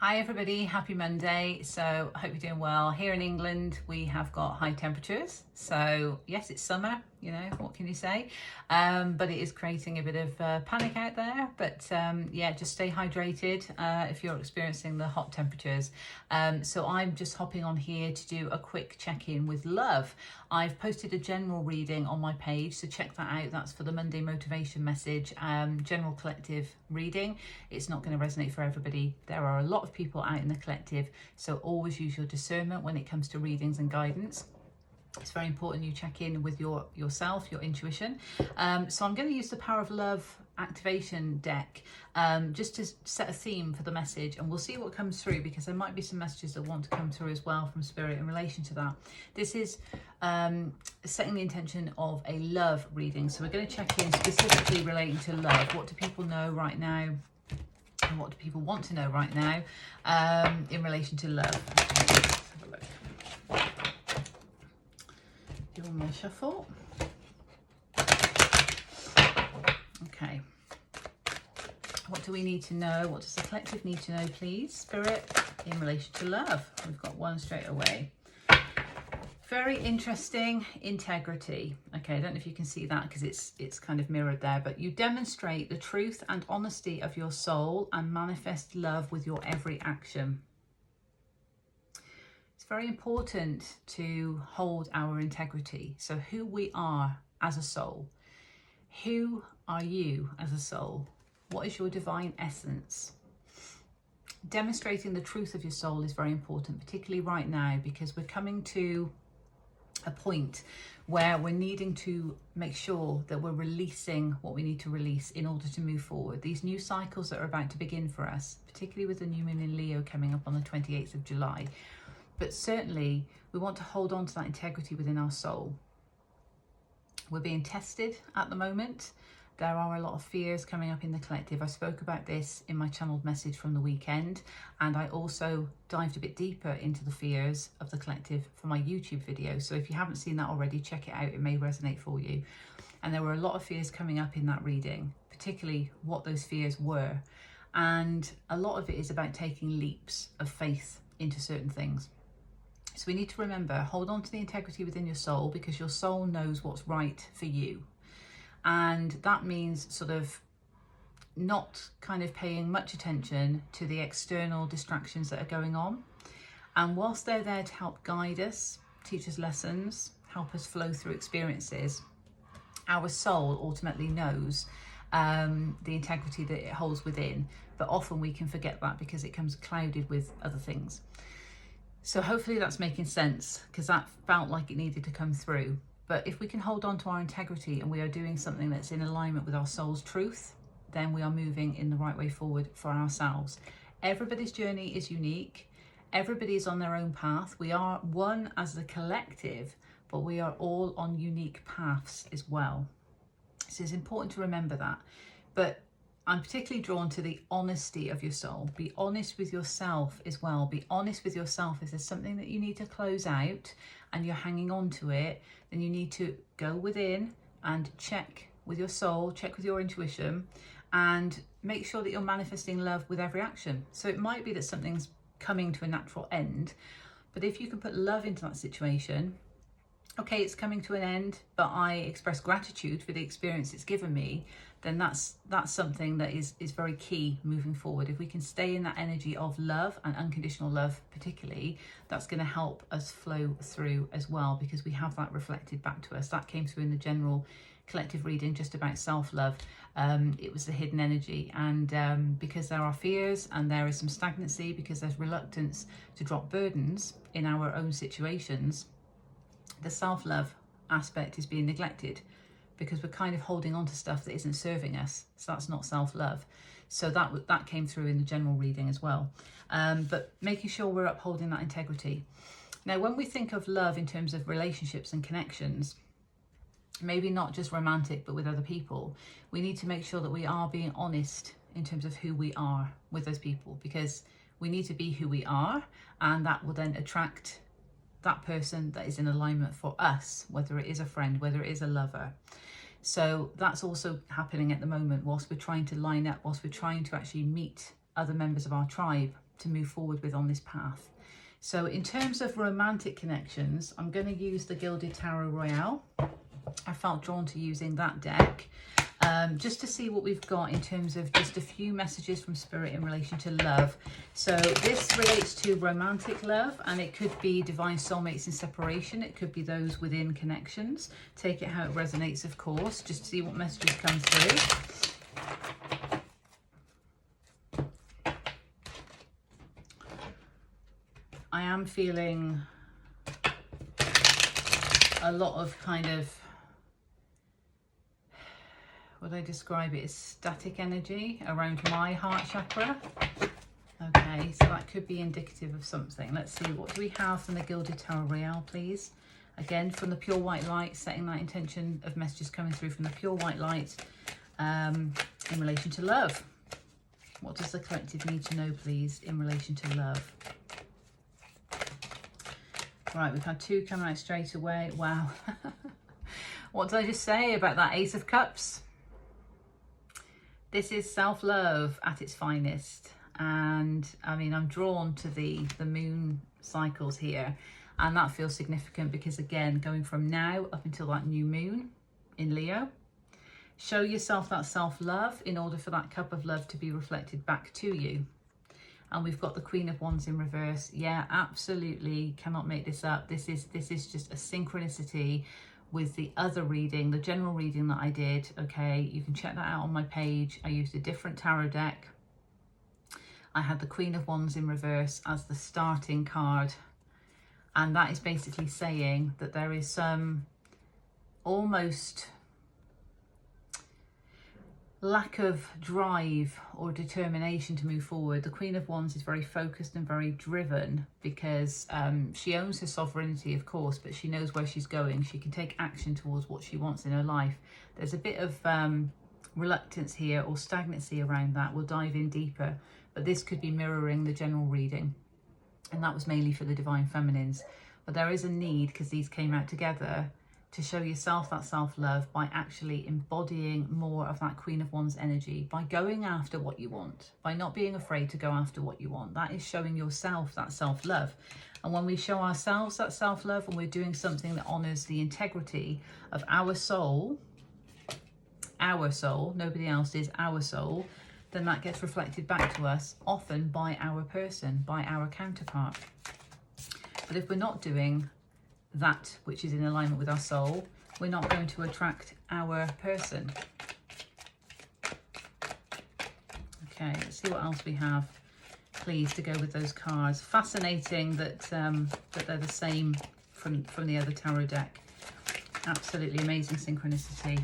Hi everybody, happy Monday. So I hope you're doing well. Here in England we have got high temperatures, so yes, it's summer, you know, what can you say, but it is creating a bit of panic out there. But yeah, just stay hydrated if you're experiencing the hot temperatures. So I'm just hopping on here to do a quick check-in with love. I've posted a general reading on my page, so check that out. That's for the Monday motivation message, general collective reading. It's not going to resonate for everybody. There are a lot of people out in the collective, so always use your discernment when it comes to readings and guidance. It's very important you check in with yourself, your intuition. So I'm going to use the Power of Love activation deck just to set a theme for the message, and we'll see what comes through, because there might be some messages that want to come through as well from Spirit in relation to that. This is setting the intention of a love reading, so we're going to check in specifically relating to love. What do people know right now? And what do people want to know right now in relation to love? Okay, let's have a look. Do one more shuffle. Okay. What do we need to know? What does the collective need to know, please, Spirit, in relation to love? We've got one straight away. Very interesting. Integrity. Okay, I don't know if you can see that because it's kind of mirrored there, but you demonstrate the truth and honesty of your soul and manifest love with your every action. It's very important to hold our integrity. So who we are as a soul. Who are you as a soul? What is your divine essence? Demonstrating the truth of your soul is very important, particularly right now, because we're coming to a point where we're needing to make sure that we're releasing what we need to release in order to move forward. These new cycles that are about to begin for us, particularly with the new moon in Leo coming up on the 28th of July. But certainly we want to hold on to that integrity within our soul. We're being tested at the moment. There are a lot of fears coming up in the collective. I spoke about this in my channeled message from the weekend, and I also dived a bit deeper into the fears of the collective for my YouTube video. So if you haven't seen that already, check it out. It may resonate for you. And there were a lot of fears coming up in that reading, particularly what those fears were. And a lot of it is about taking leaps of faith into certain things. So we need to remember, hold on to the integrity within your soul, because your soul knows what's right for you. And that means sort of not kind of paying much attention to the external distractions that are going on. And whilst they're there to help guide us, teach us lessons, help us flow through experiences, our soul ultimately knows the integrity that it holds within. But often we can forget that because it comes clouded with other things. So hopefully that's making sense, because that felt like it needed to come through. But if we can hold on to our integrity and we are doing something that's in alignment with our soul's truth, then we are moving in the right way forward for ourselves. Everybody's journey is unique. Everybody's on their own path. We are one as the collective, but we are all on unique paths as well. So it's important to remember that. But I'm particularly drawn to the honesty of your soul. Be honest with yourself as well. Be honest with yourself. If there's something that you need to close out and you're hanging on to it, then you need to go within and check with your soul, check with your intuition, and make sure that you're manifesting love with every action. So it might be that something's coming to a natural end, but if you can put love into that situation, okay, it's coming to an end, but I express gratitude for the experience it's given me, then that's something that is very key moving forward. If we can stay in that energy of love and unconditional love particularly, that's going to help us flow through as well, because we have that reflected back to us. That came through in the general collective reading just about self-love. It was the hidden energy, and because there are fears and there is some stagnancy, because there's reluctance to drop burdens in our own situations, the self-love aspect is being neglected, because we're kind of holding on to stuff that isn't serving us. So that's not self-love. So that came through in the general reading as well. But making sure we're upholding that integrity. Now, when we think of love in terms of relationships and connections, maybe not just romantic, but with other people, we need to make sure that we are being honest in terms of who we are with those people, because we need to be who we are, and that will then attract that person that is in alignment for us, whether it is a friend, whether it is a lover. So that's also happening at the moment whilst we're trying to line up, whilst we're trying to actually meet other members of our tribe to move forward with on this path. So in terms of romantic connections, I'm going to use the Gilded Tarot Royale. I felt drawn to using that deck just to see what we've got in terms of just a few messages from Spirit in relation to love. So this relates to romantic love, and it could be divine soulmates in separation. It could be those within connections. Take it how it resonates, of course, just to see what messages come through. I am feeling a lot of kind of, would I describe it as static energy around my heart chakra? Okay, so that could be indicative of something. Let's see, what do we have from the Gilded Tarot Royale, please? Again, from the pure white light, setting that intention of messages coming through from the pure white light in relation to love. What does the collective need to know, please, in relation to love? Right, we've had two come out straight away. Wow. What did I just say about that Ace of Cups? This is self-love at its finest. And I mean, I'm drawn to the moon cycles here, and that feels significant because, again, going from now up until that new moon in Leo, show yourself that self-love in order for that cup of love to be reflected back to you. And we've got the Queen of Wands in reverse. Yeah, absolutely, cannot make this up. This is just a synchronicity with the other reading, the general reading that I did. Okay, you can check that out on my page. I used a different tarot deck. I had the Queen of Wands in reverse as the starting card, and that is basically saying that there is some almost lack of drive or determination to move forward. The Queen of Wands is very focused and very driven because she owns her sovereignty, of course, but she knows where she's going. She can take action towards what she wants in her life. There's a bit of reluctance here or stagnancy around that. We'll dive in deeper, but this could be mirroring the general reading, and that was mainly for the Divine Feminines. But there is a need, because these came out together, to show yourself that self-love by actually embodying more of that Queen of Wands energy, by going after what you want, by not being afraid to go after what you want. That is showing yourself that self-love. And when we show ourselves that self-love and we're doing something that honors the integrity of our soul, nobody else's, our soul, then that gets reflected back to us, often by our person, by our counterpart. But if we're not doing that which is in alignment with our soul, we're not going to attract our person. Okay, let's see what else we have, please, to go with those cards. Fascinating that that they're the same from the other tarot deck. Absolutely amazing synchronicity.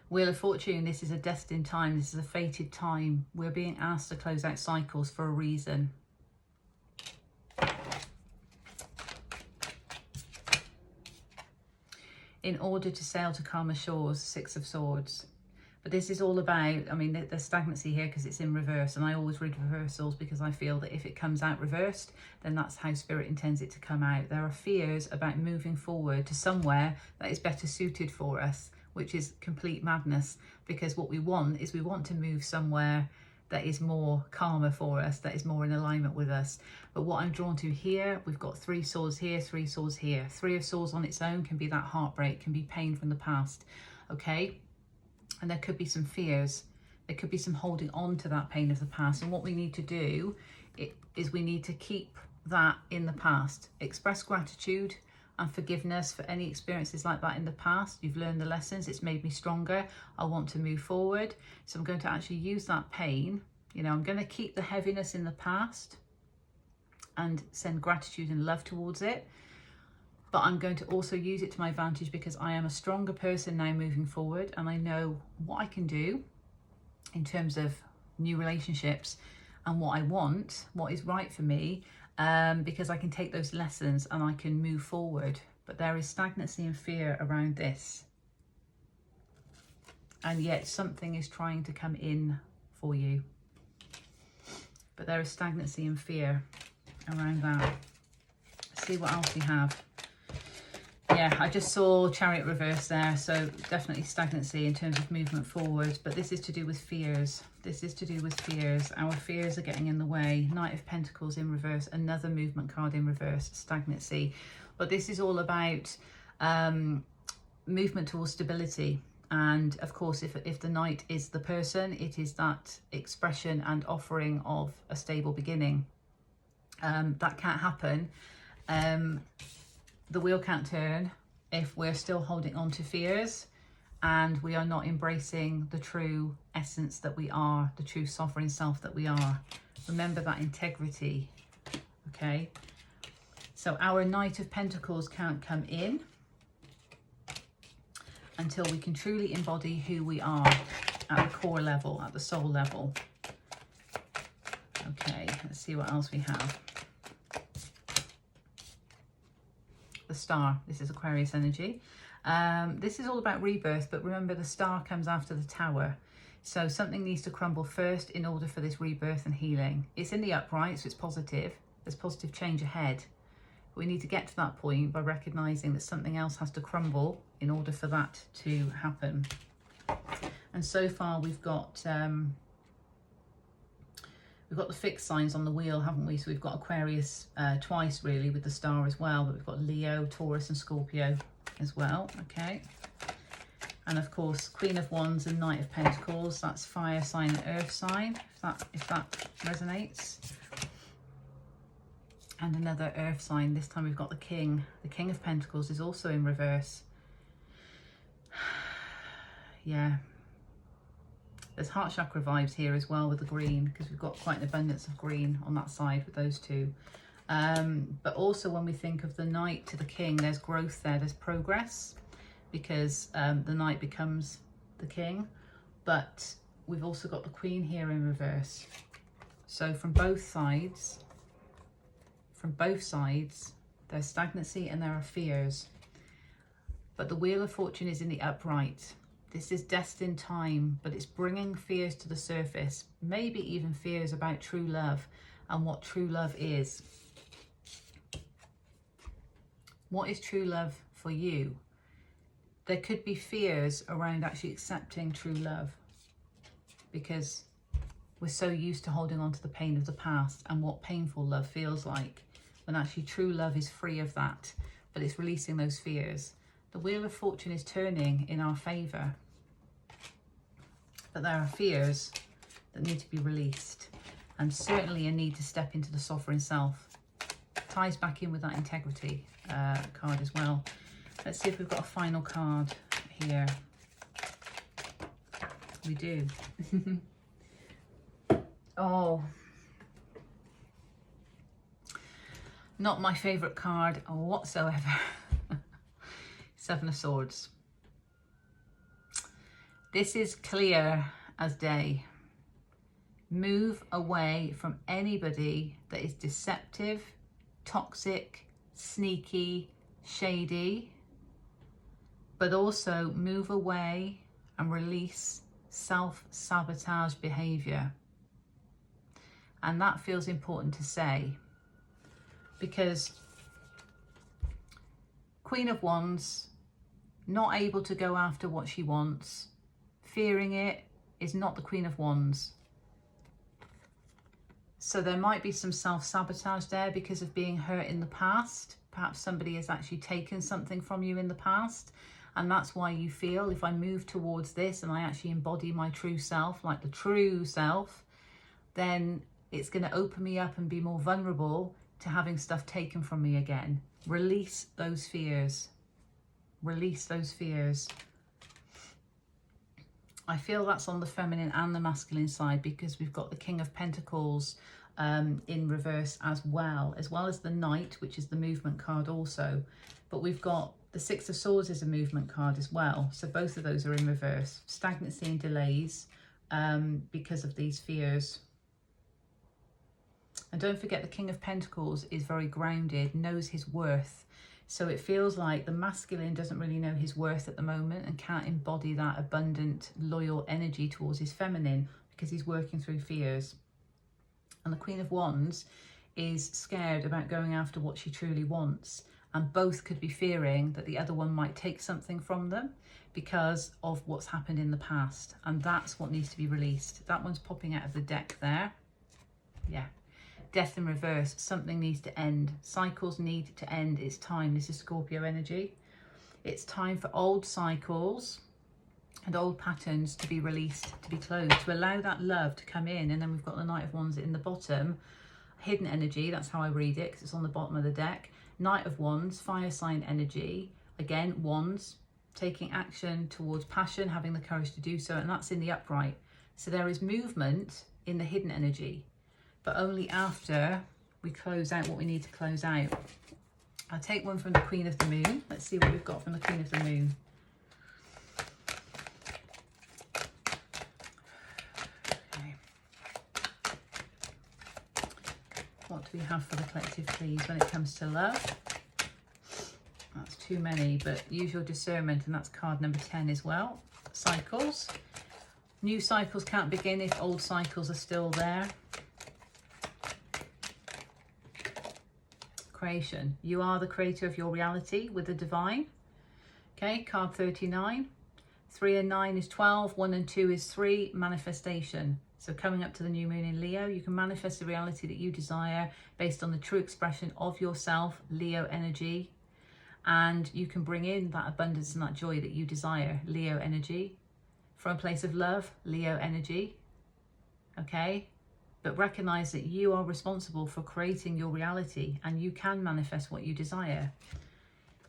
Wheel of Fortune, this is a destined time, this is a fated time. We're being asked to close out cycles for a reason. In order to sail to calmer shores, Six of Swords. But this is all about, I mean, there's stagnancy here because it's in reverse, and I always read reversals because I feel that if it comes out reversed, then that's how Spirit intends it to come out. There are fears about moving forward to somewhere that is better suited for us, which is complete madness, because what we want is we want to move somewhere that is more calmer for us, that is more in alignment with us. But what I'm drawn to here, we've got 3 swords here, 3 swords here. 3 of Swords on its own can be that heartbreak, can be pain from the past, okay? And there could be some fears. There could be some holding on to that pain of the past. And what we need to do is we need to keep that in the past. Express gratitude and forgiveness for any experiences like that in the past. You've learned the lessons, it's made me stronger, I want to move forward. So I'm going to actually use that pain, you know, I'm going to keep the heaviness in the past and send gratitude and love towards it, but I'm going to also use it to my advantage because I am a stronger person now moving forward, and I know what I can do in terms of new relationships and what I want, what is right for me, because I can take those lessons and I can move forward. But there is stagnancy and fear around this, and yet something is trying to come in for you. But there is stagnancy and fear around that. Let's see what else we have. Yeah, I just saw Chariot reverse there, so definitely stagnancy in terms of movement forward, but this is to do with fears. This is to do with fears. Our fears are getting in the way. Knight of Pentacles in reverse, another movement card in reverse, stagnancy. But this is all about movement towards stability. And of course, if the Knight is the person, it is that expression and offering of a stable beginning. That can't happen. The wheel can't turn if we're still holding on to fears and we are not embracing the true essence that we are, the true sovereign self that we are. Remember that integrity, okay? So our Knight of Pentacles can't come in until we can truly embody who we are at the core level, at the soul level. Okay, let's see what else we have. The Star, this is Aquarius energy. This is all about rebirth, but remember the Star comes after the Tower. So something needs to crumble first in order for this rebirth and healing. It's in the upright, so it's positive. There's positive change ahead. But we need to get to that point by recognizing that something else has to crumble in order for that to happen. And so far we've got the fixed signs on the wheel, haven't we? So we've got Aquarius twice really with the Star as well, but we've got Leo, Taurus and Scorpio as well, okay? And of course, Queen of Wands and Knight of Pentacles, that's fire sign and earth sign, if that resonates. And another earth sign, this time we've got the King. The King of Pentacles is also in reverse. Yeah. There's heart chakra vibes here as well with the green, because we've got quite an abundance of green on that side with those two. But also when we think of the Knight to the King, there's growth there, there's progress, because the Knight becomes the King. But we've also got the Queen here in reverse. So from both sides, there's stagnancy and there are fears. But the Wheel of Fortune is in the upright. This is destined time, but it's bringing fears to the surface, maybe even fears about true love and what true love is. What is true love for you? There could be fears around actually accepting true love, because we're so used to holding on to the pain of the past and what painful love feels like, when actually true love is free of that, but it's releasing those fears. The Wheel of Fortune is turning in our favour, but there are fears that need to be released, and certainly a need to step into the sovereign self. Ties back in with that integrity card as well. Let's see if we've got a final card here. We do. Oh, not my favourite card whatsoever. Seven of Swords. This is clear as day. Move away from anybody that is deceptive, toxic, sneaky, shady, but also move away and release self-sabotage behaviour. And that feels important to say, because Queen of Wands, not able to go after what she wants, fearing it, is not the Queen of Wands. So there might be some self-sabotage there because of being hurt in the past. Perhaps somebody has actually taken something from you in the past, and that's why you feel, if I move towards this and I actually embody my true self, like the true self, then it's going to open me up and be more vulnerable to having stuff taken from me again. Release those fears. Release those fears. I feel that's on the feminine and the masculine side, because we've got the King of Pentacles in reverse as well as the Knight, which is the movement card also. But we've got the Six of Swords is a movement card as well. So both of those are in reverse. Stagnancy and delays because of these fears. And don't forget, the King of Pentacles is very grounded, knows his worth. So it feels like the masculine doesn't really know his worth at the moment and can't embody that abundant, loyal energy towards his feminine because he's working through fears. And the Queen of Wands is scared about going after what she truly wants. and both could be fearing that the other one might take something from them because of what's happened in the past, and that's what needs to be released. That one's popping out of the deck there. Yeah. Death in reverse. Something needs to end. Cycles need to end. It's time. This is Scorpio energy. It's time for old cycles and old patterns to be released, to be closed, to allow that love to come in. And then we've got the Knight of Wands in the bottom. Hidden energy, that's how I read it, because it's on the bottom of the deck. Knight of Wands, fire sign energy. Again, Wands, taking action towards passion, having the courage to do so, and that's in the upright. So there is movement in the hidden energy, but only after we close out what we need to close out. I'll take one from the Queen of the Moon. Let's see what we've got from the Queen of the Moon. Okay. What do we have for the collective, please, when it comes to love? That's too many, but use your discernment, and that's card number 10 as well. Cycles. New cycles can't begin if old cycles are still there. Creation. You are the creator of your reality with the divine. Okay, card 39. 3 and 9 is 12. 1 and 2 is 3. Manifestation. So coming up to the new moon in Leo, you can manifest the reality that you desire based on the true expression of yourself, Leo energy. And you can bring in that abundance and that joy that you desire, Leo energy. From a place of love, Leo energy. Okay? But recognize that you are responsible for creating your reality, and you can manifest what you desire.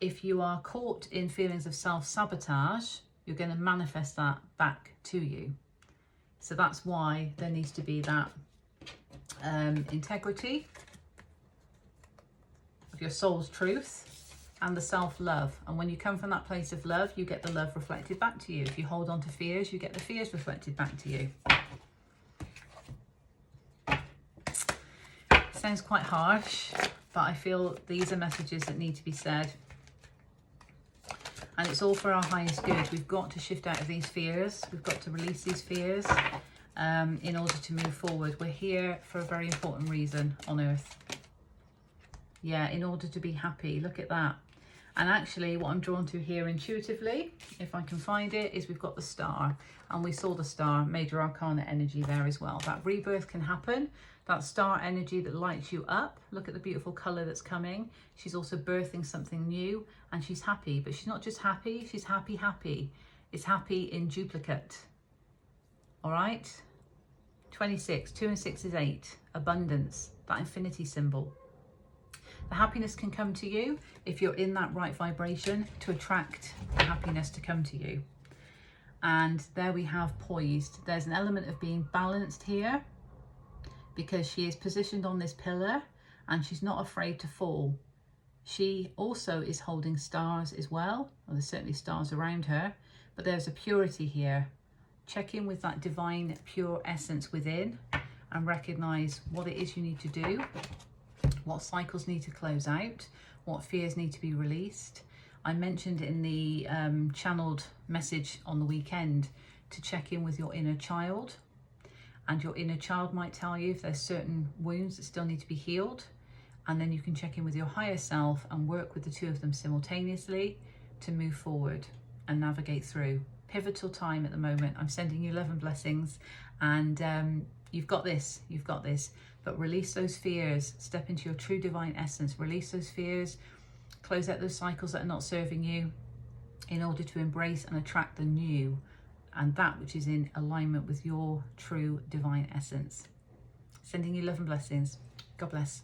If you are caught in feelings of self-sabotage, you're going to manifest that back to you. So that's why there needs to be that integrity of your soul's truth and the self-love. And when you come from that place of love, you get the love reflected back to you. If you hold on to fears, you get the fears reflected back to you. Sounds quite harsh, but I feel these are messages that need to be said. And it's all for our highest good. We've got to shift out of these fears. We've got to release these fears in order to move forward. We're here for a very important reason on Earth. Yeah, in order to be happy. Look at that. And actually what I'm drawn to here intuitively, if I can find it, is we've got the star. And we saw the star, major arcana energy there as well. That rebirth can happen. That star energy that lights you up. Look at the beautiful colour that's coming. She's also birthing something new, and she's happy. But she's not just happy, she's happy. It's happy in duplicate. All right? 26, 2 and 6 is 8. Abundance, that infinity symbol. The happiness can come to you if you're in that right vibration to attract the happiness to come to you. And there we have poised. There's an element of being balanced here, because she is positioned on this pillar and she's not afraid to fall. She also is holding stars as well. Well, there's certainly stars around her, but there's a purity here. Check in with that divine pure essence within and recognize what it is you need to do, what cycles need to close out, what fears need to be released. I mentioned in the channeled message on the weekend to check in with your inner child. And your inner child might tell you if there's certain wounds that still need to be healed. And then you can check in with your higher self and work with the two of them simultaneously to move forward and navigate through. Pivotal time at the moment. I'm sending you love and blessings, and you've got this, But release those fears, step into your true divine essence, release those fears, close out those cycles that are not serving you in order to embrace and attract the new, and that which is in alignment with your true divine essence. Sending you love and blessings. God bless.